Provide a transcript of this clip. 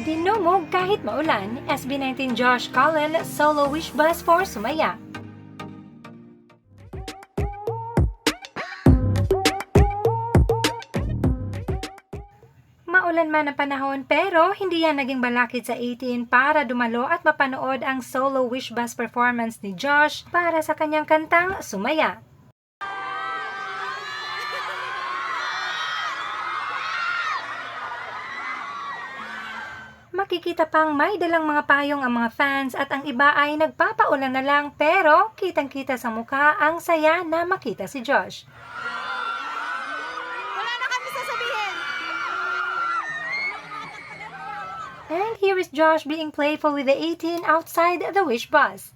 Dinumog kahit maulan, SB19 Josh Cullen solo wish bus for sumaya. Maulan man ang panahon pero hindi yan naging balakid sa 18 para dumalo at mapanood ang solo wish bus performance ni Josh para sa kanyang kantang Sumaya. Makikita pang may dalang mga payong ang mga fans at ang iba ay nagpapaulan na lang pero kitang-kita sa mukha ang saya na makita si Josh. Wala na kami sasabihin. And here is Josh being playful with the 18 outside the wish bus.